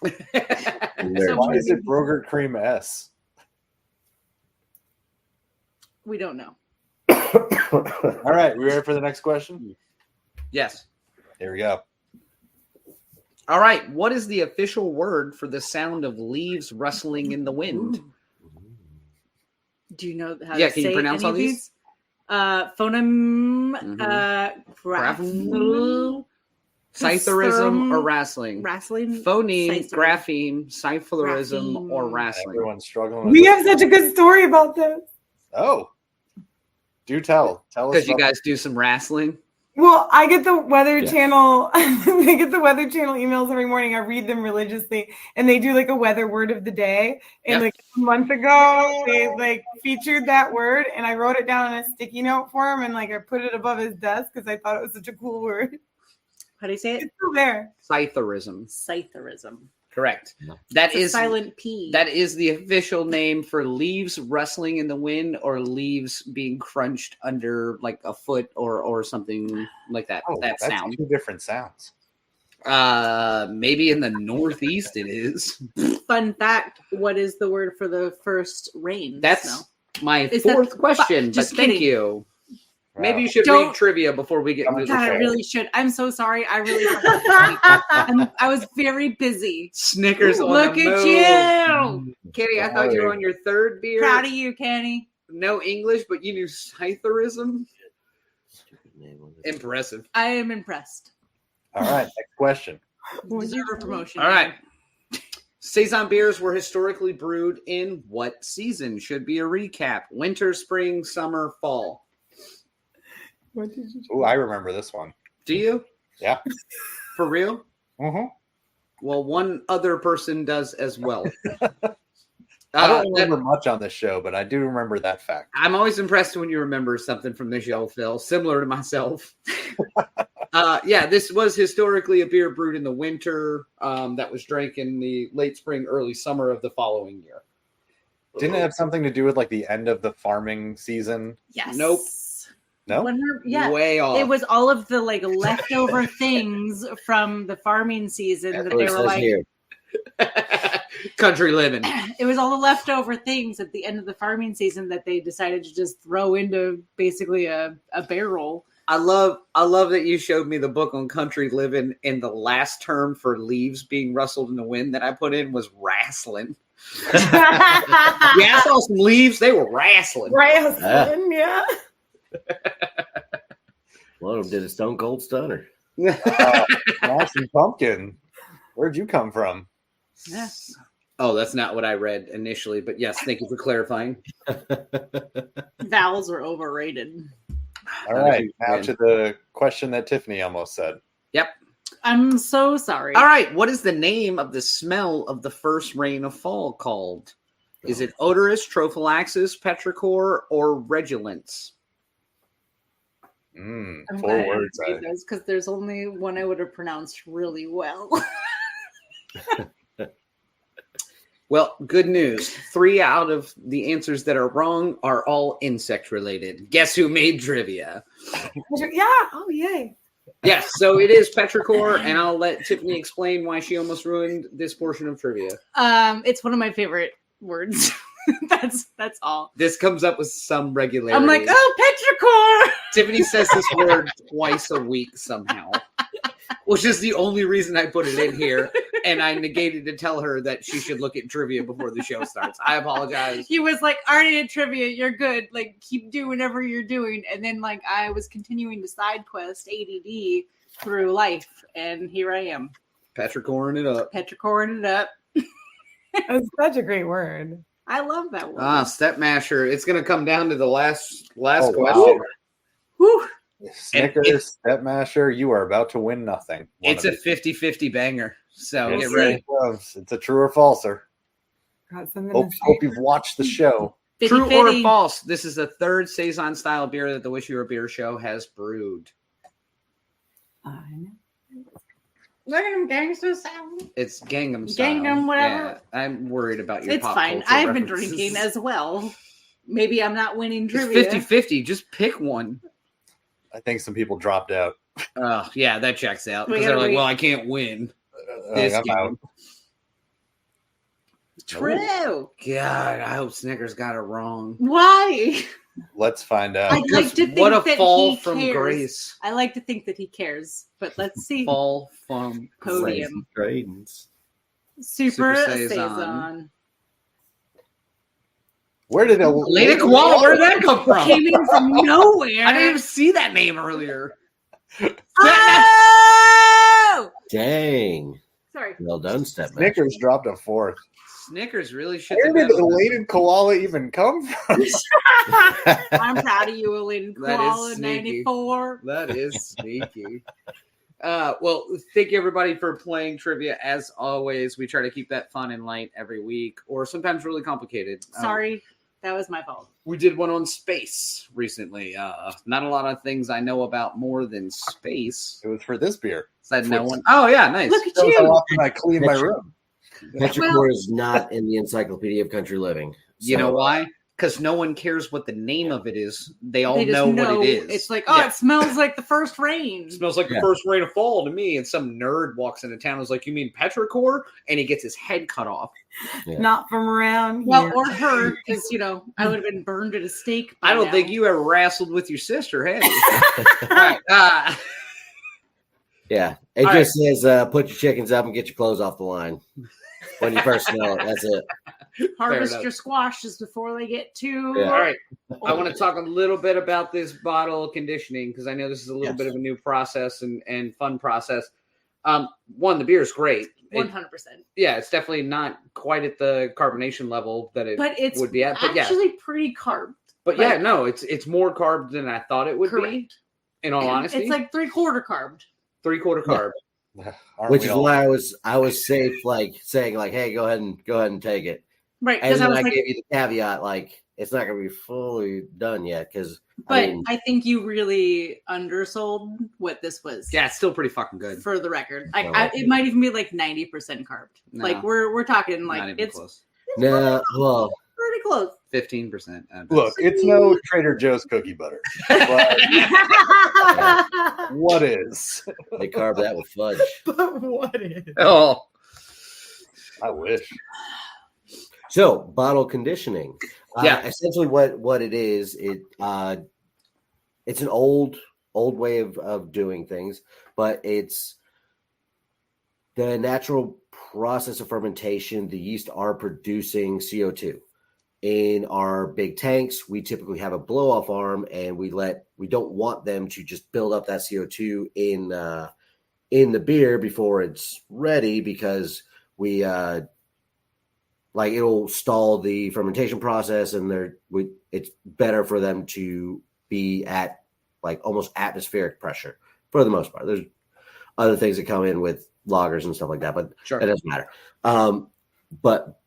They're- Why is it Broker Cream S? we don't know. All right, we ready for the next question? Yes. Here we go. All right. What is the official word for the sound of leaves rustling in the wind? Do you know how Yeah, to can you say pronounce any all of these? Phoneme, Grapheme, Cytherism or wrestling? wrestling, Phoneme, Cytherism. grapheme, cyphlerism, Grapheme. or wrestling. Everyone's struggling with We this. have such a good story about this. Oh. Do tell. Tell us. Because you about- guys do some wrestling. Well, I get the Weather Yeah. Channel. I get the Weather Channel emails every morning. I read them religiously, and they do like a weather word of the day. And Yep. like a month ago, they like featured that word, and I wrote it down on a sticky note for him, and like I put it above his desk because I thought it was such a cool word. How do you say it? It's still there. Cytherism. Cytherism. Correct. No. That It's a is silent P. that is the official name for leaves rustling in the wind or leaves being crunched under like a foot or something like that. Oh, that that's sound. 2 different sounds. Maybe in the Northeast it is. Fun fact: what is the word for the first rain? That's Snow? my Is that- 4th question, but just thank kidding. you. Wow. Maybe you should Don't- read trivia before we get into God, I the really should. I'm so sorry. I really. I was very busy. Snickers. On Look the at move. you. Kitty, I thought you were on your 3rd beer. Proud of you, Kenny. No English, but you knew Cytherism. Impressive. I am impressed. All right, next question. Deserve a promotion. All right. Saison beers were historically brewed in what season? Should be a recap. Winter, spring, summer, fall. What did you? Oh, I remember this one. Do you? Yeah. For real? Mm-hmm. Well, one other person does as well. I don't that- remember much on this show, but I do remember that fact. I'm always impressed when you remember something from the show, Phil, similar to myself. Yeah, this was historically a beer brewed in the winter that was drank in the late spring, early summer of the following year. Didn't it have something to do with like the end of the farming season? Yes. Nope. No? Yeah. Way off. It was all of the like leftover things from the farming season that That's what they it were says like. here. Country living. It was all the leftover things at the end of the farming season that they decided to just throw into basically a barrel. I love that you showed me the book on country living, and the last term for leaves being rustled in the wind that I put in was wrestling. Yeah, I saw some leaves; they were wrestling. Wrestling, yeah. One of them did a Stone Cold Stunner. Smashing Pumpkin. Where'd you come from? Yes. Oh, that's not what I read initially, but yes, thank you for clarifying. Vowels are overrated. All right, now to the question that Tiffany almost said. Yep. I'm so sorry. All right. What is the name of the smell of the first rain of fall called? Is it odorous, trophallaxis, petrichor, or redulence? I'm 4 glad I words. didn't read those because there's only one I would have pronounced really well. Well, good news. 3 out of the answers that are wrong are all insect related. Guess who made trivia? Yeah. Oh, yay. Yes, so it is petrichor, and I'll let Tiffany explain why she almost ruined this portion of trivia. It's one of my favorite words. That's all. This comes up with some regularity. I'm like, oh, petrichor. Tiffany says this word twice a week somehow, which is the only reason I put it in here. And I negated to tell her that she should look at trivia before the show starts. I apologize. He was like, already at trivia, you're good. Like, keep doing whatever you're doing. And then, like, I was continuing to side quest ADD through life. And here I am. Petrichoring it up. Petrichoring it up. That's such a great word. I love that word. Step masher. It's going to come down to the last Oh, question. wow. Whew. Snickers, Step Masher, you are about to win nothing. It's a 50-50 banger. So It's get ready. It's a true or falser. Got something Hope to you've watched the show. True or 50-50. false? This is the third Saison style beer that the Wish You Were Beer show has brewed. Look at him, gangster sound. It's Gangnam style. Gangnam, whatever. Yeah, I'm worried about your It's pop fine. culture I've been references. drinking as well. Maybe I'm not winning It's trivia. 50-50. Just pick one. I think some people dropped out. Oh, yeah, that checks out. We Because they're gotta like, wait. well, I can't win. I'm game. out. True. God, I hope Snickers got it wrong. Why? Let's find out. I'd like to think What a that fall he from cares. grace. I like to think that he cares, but let's see. Fall from Podium. Gradins. Super Super Saison. Saison. Where did it? Lady Koala, where did that come from? Came in from nowhere. I didn't even see that name earlier. Oh! Dang. Sorry. Well done, Step Man. Snickers dropped a 4th. Snickers really should Where have did been. elated koala even come from? I'm proud of you, Elated That is Koala sneaky. 94. That is sneaky. Well, thank you everybody for playing trivia. As always, we try to keep that fun and light every week, or sometimes really complicated. Sorry, that was my fault. We did one on space recently. Not a lot of things I know about more than space. It was for this beer. Said no one. Oh yeah, nice. Look at Shows how you. often I clean my room. Petrichor is not in the Encyclopedia of Country Living. You know why? Because no one cares what the name of it is. They all They just know what it is. It's like, oh, Yeah. it smells like the first rain. It smells like Yeah. the first rain of fall to me. And some nerd walks into town and is like, you mean petrichor? And he gets his head cut off. Yeah. Not from around Well, here. or her, because, I would have been burned at a stake. by I don't now. think you ever wrestled with your sister, have you? All right. Yeah. It All just says put your chickens up and get your clothes off the line. When you first smell it, that's it. Harvest enough. your squashes before they get too. Yeah. All right. I want to talk a little bit about this bottle conditioning because I know this is a little Yes. bit of a new process and fun process. One, the beer is great. 100%. Yeah, it's definitely not quite at the carbonation level that it But it's would be at. But yeah, actually pretty carb. it's more carb than I thought it would be. Correct. In all honesty, It's like 3/4 carbed. 3/4 carb. Aren't Which we is all? why I was safe, like saying, like, hey, go ahead and take it. Right. And Because I then was I like, gave you the caveat, like, it's not gonna be fully done yet, because but I think you really undersold what this was. Yeah, it's still pretty fucking good. For the record, Oh, it might even be like 90% carbed. No, like we're talking not like even it's close. no, well, pretty close. 15%. Look, it's no Trader Joe's cookie butter. But what is? they carved that with fudge. But what is? Oh, I wish. So bottle conditioning. Yeah. Essentially what it is, it's an old way of doing things, but it's the natural process of fermentation. The yeast are producing CO2 in our big tanks. We typically have a blow off arm, and we don't want them to just build up that CO2 in the beer before it's ready, because we like it'll stall the fermentation process, and it's better for them to be at like almost atmospheric pressure for the most part. There's other things that come in with lagers and stuff like that, but sure. that doesn't matter. But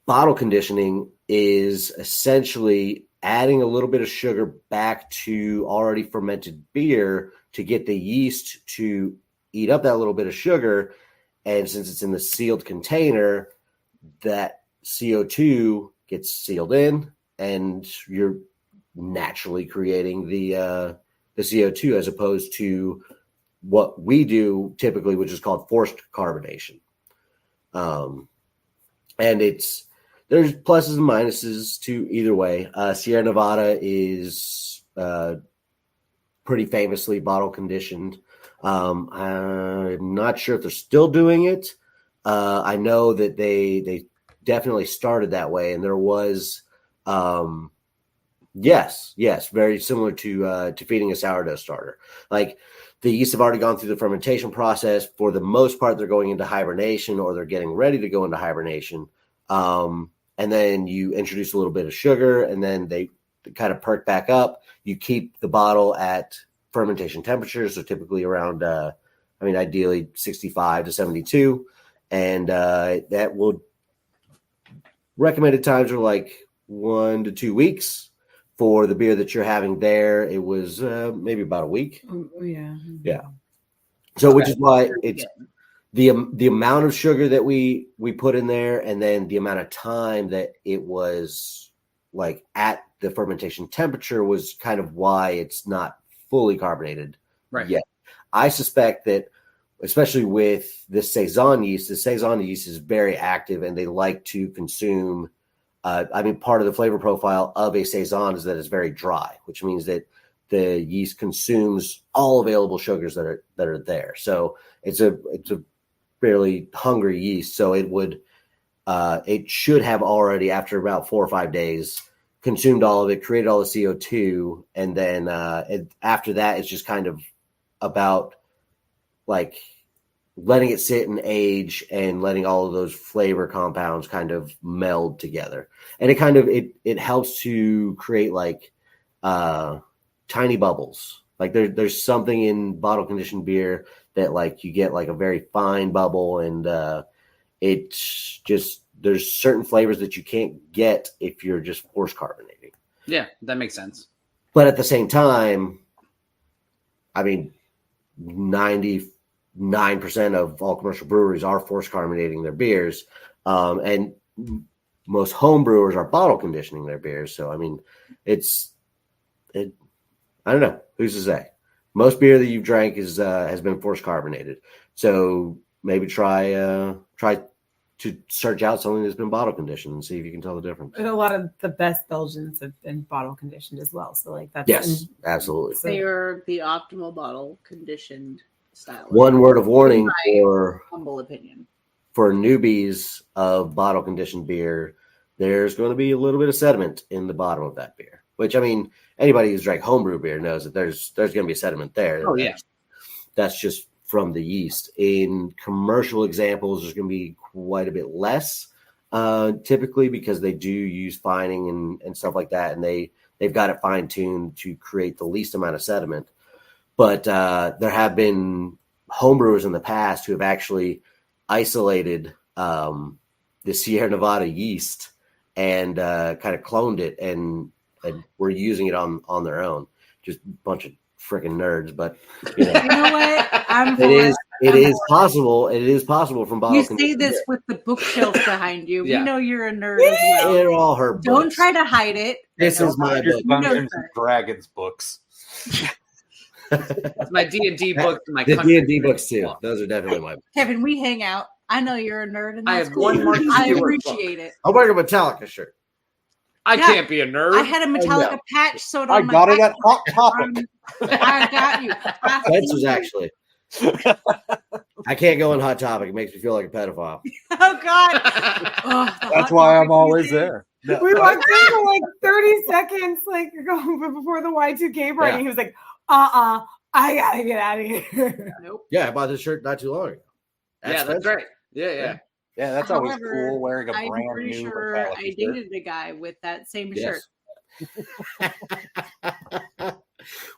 bottle conditioning is essentially adding a little bit of sugar back to already fermented beer to get the yeast to eat up that little bit of sugar. And since it's in the sealed container, that CO2 gets sealed in, and you're naturally creating the CO2 as opposed to what we do typically, which is called forced carbonation. And there's pluses and minuses to either way. Sierra Nevada is pretty famously bottle conditioned. I'm not sure if they're still doing it. I know that they definitely started that way, and there was, yes, very similar to feeding a sourdough starter. Like the yeast have already gone through the fermentation process. For the most part, they're going into hibernation, or they're getting ready to go into hibernation. And then you introduce a little bit of sugar, and then they kind of perk back up. You keep the bottle at fermentation temperatures, so typically around, ideally 65 to 72. And that will, recommended times are like 1 to 2 weeks. For the beer that you're having there, it was maybe about a week. Oh, yeah. So, which is why it's the amount of sugar that we put in there, and then the amount of time that it was like at the fermentation temperature was kind of why it's not fully carbonated yet. I suspect that, especially with the Saison yeast is very active, and they like to consume. Part of the flavor profile of a Saison is that it's very dry, which means that the yeast consumes all available sugars that are there. So it's a fairly hungry yeast. So it should have already, after about 4 or 5 days, consumed all of it, created all the CO2, and then after that, it's just kind of about like letting it sit and age and letting all of those flavor compounds kind of meld together. And it helps to create like tiny bubbles. Like there's something in bottle conditioned beer that like you get like a very fine bubble, and it's just, there's certain flavors that you can't get if you're just force carbonating. Yeah, that makes sense. But at the same time, 99% of all commercial breweries are force carbonating their beers. And most home brewers are bottle conditioning their beers. So, I don't know. Who's to say? Most beer that you've drank has been force carbonated. So maybe try to search out something that's been bottle conditioned and see if you can tell the difference. And a lot of the best Belgians have been bottle conditioned as well. So like that's Absolutely. They are the optimal bottle conditioned style. One word of warning for humble opinion. For newbies of bottle conditioned beer, there's going to be a little bit of sediment in the bottom of that beer. Which, anybody who's drank homebrew beer knows that there's going to be sediment there. Oh, yeah. That's just from the yeast. In commercial examples, there's going to be quite a bit less, typically, because they do use fining and stuff like that, and they've got it fine-tuned to create the least amount of sediment. But there have been homebrewers in the past who have actually isolated the Sierra Nevada yeast and kind of cloned it and were using it on their own. Just a bunch of freaking nerds, but you know what? It is possible. It is possible from bottle. You say this with the bookshelf behind you. Yeah. We know you're a nerd as well. They're all her books. Don't try to hide it. This is my book. Dungeons and Dragons books. That's my D&D book. My The country D&D books too. Those are definitely my books. Kevin, we hang out. I know you're a nerd, and I that's have cool. one more I Stewart appreciate it. I'm wearing a Metallica shirt. I Yeah. can't be a nerd. I had a Metallica patch sewed I on my got it back. at Hot Topic. I got you. Spencer's actually. I can't go on Hot Topic. It makes me feel like a pedophile. Oh God! Oh, That's why I'm always there. No, We walked in for like 30 seconds, like before the Y2K party. Yeah. He was like, I gotta get out of here. Nope. Yeah, I bought this shirt not too long ago. Yeah, that's Spencer. right. Yeah. Yeah, that's always However, cool wearing a I'm brand pretty new sure Metallica I shirt. dated a guy with that same shirt.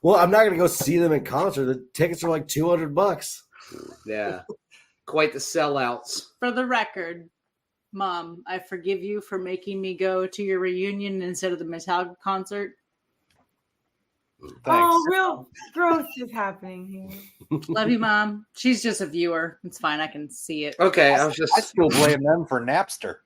Well, I'm not going to go see them in concert. The tickets are like $200. Yeah. Quite the sellouts. For the record, Mom, I forgive you for making me go to your reunion instead of the Metallica concert. Thanks. Oh, real growth is happening here. Love you, Mom. She's just a viewer. It's fine. I can see it. Okay, I I still blame them for Napster.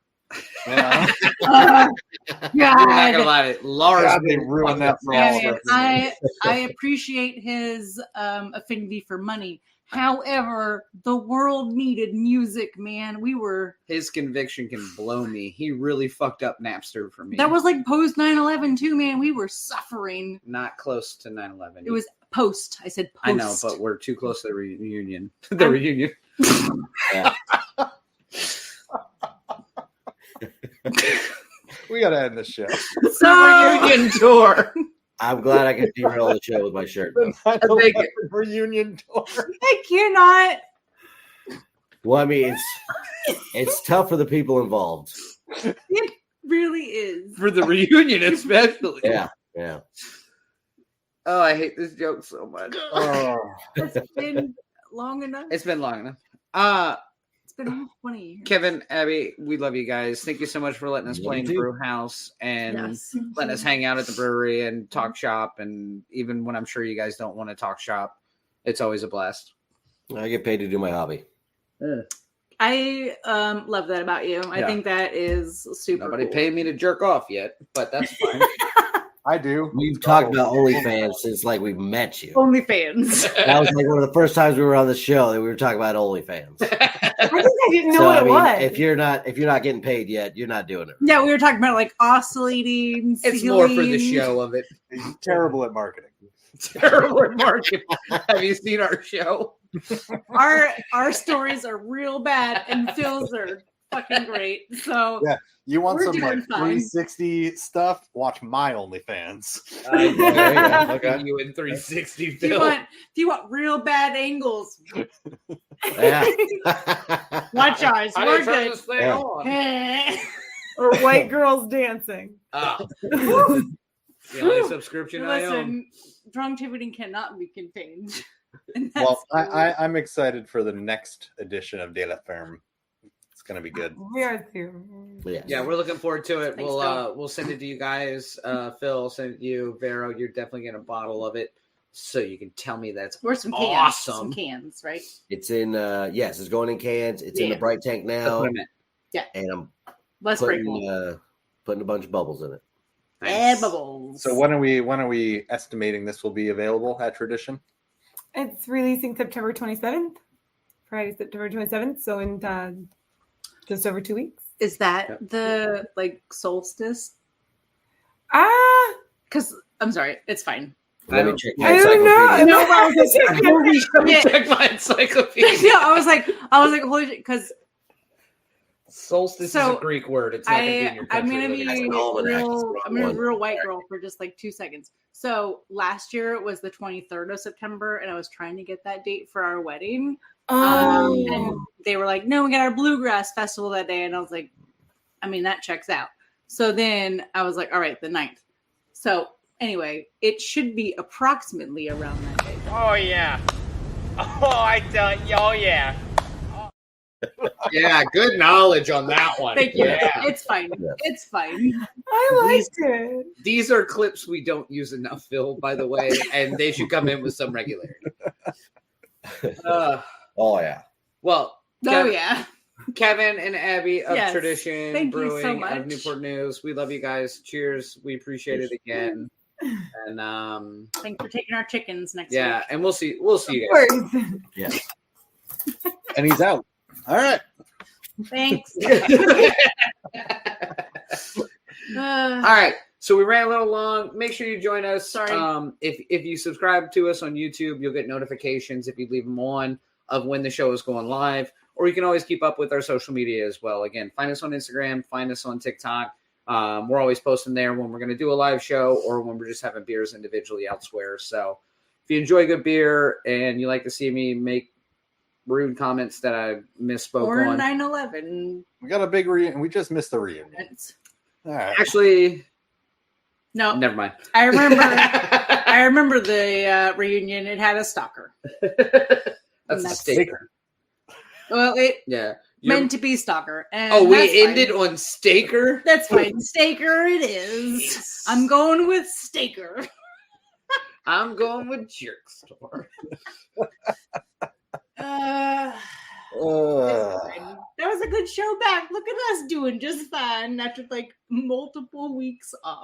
You know? God. I'm not gonna lie, Lars God, they ruined that for all I, of mean, us. I appreciate his affinity for money. However, the world needed music, man. His conviction can blow me. He really fucked up Napster for me. That was like post 9/11 too, man. We were suffering. not close to 9/11. It was post. I said post. I know, but we're too close to the reunion. The reunion. We gotta end the show. So, Reunion tour. I'm glad I could derail the show with my shirt. The though. 9/11 reunion tour. I cannot. Well, I mean, it's tough for the people involved. It really is. For the reunion, especially. Yeah. Oh, I hate this joke so much. Oh. It's been long enough. It's been long enough. It's been almost 20 years. Kevin, Abbie, we love you guys. Thank you so much for letting us play in the brew house and Yes. letting us hang out at the brewery and talk shop. And even when I'm sure you guys don't want to talk shop, it's always a blast. I get paid to do my hobby. I love that about you. I Yeah. think that is super Nobody cool. paid me to jerk off yet, but that's fine. I do. We've talked about OnlyFans since like we met you. OnlyFans. That was like one of the first times we were on the show that we were talking about OnlyFans. I think I didn't know what it was. If you're not getting paid yet, you're not doing it. Yeah, we were talking about like oscillating. It's more for the ceiling. show of it. He's terrible at marketing. Terrible at marketing. Have you seen our show? Our stories are real bad, and Phil's are fucking great. So Yeah. You want We're some doing like fine. 360 stuff? Watch my OnlyFans. Okay. You in 360 if you Phil. want real bad angles, Yeah. watch ours. I We're didn't turn good. this thing Yeah. on. Or white girls dancing. Ah. The only subscription I own. Listen, drunk-tivity cannot be contained. And that's Well, I'm excited for the next edition of De La Ferme. It's gonna be good. We are too. Yeah, we're looking forward to it. Thanks, Phil. We'll send it to you guys. Phil, send it to you. Vero, you're definitely getting a bottle of it so you can tell me that's Or some cans. awesome. Some cans, right? It's in yes, it's going in cans. It's in the Yeah. bright tank That's now. what I meant. And I'm Less breakable. putting a bunch of bubbles in it. Add bubbles. So when are we estimating this will be available at Tradition? It's releasing September 27th, Friday, September 27th. So in just over 2 weeks. Is that the like solstice? Ah, Because I'm sorry, it's fine. Let me check my I don't know. encyclopedia. No, I was just- Let me Yeah. check my encyclopedia. No, I was like, holy shit, because Solstice is So, a Greek word. It's not going to be in your I'm country. gonna be That's an almanac. That's the real. wrong I'm gonna be one. real white girl for just like 2 seconds. So last year it was the 23rd of September, and I was trying to get that date for our wedding. And they were like, "No, we got our bluegrass festival that day," and I was like, "I mean, that checks out." So then I was like, "All right, the 9th." So anyway, it should be approximately around that day. Oh yeah. Oh yeah. Yeah, good knowledge on that one. Thank you. Yeah. It's fine. Yeah. It's fine. I liked it. These are clips we don't use enough, Phil, by the way, and they should come in with some regularity. Oh yeah. Well, Oh yeah. Kevin and Abbie of Yes. Tradition Thank you so Brewing of much. Newport News. We love you guys. Cheers. We appreciate it again. And Thanks for taking our chickens next yeah, week. and we'll see you Of guys. course. Yes. And he's out. All right. Thanks. All right. So we ran a little long. Make sure you join us. Sorry. If you subscribe to us on YouTube, you'll get notifications if you leave them on of when the show is going live. Or you can always keep up with our social media as well. Again, find us on Instagram, find us on TikTok. We're always posting there when we're going to do a live show or when we're just having beers individually elsewhere. So if you enjoy good beer and you like to see me make rude comments that I misspoke Or on. 9/11. We got a big reunion. We just missed the reunion. It's- All right. Actually, No, never mind. I remember the reunion. It had a stalker. That's a That's- staker. Well, it Yeah. meant to be Stalker. And Oh, that's we ended fine. on Staker? That's fine. Staker it is. Yes. I'm going with Staker. I'm going with Jerkstore. That was a good show back. Look at us doing just fine after like multiple weeks off.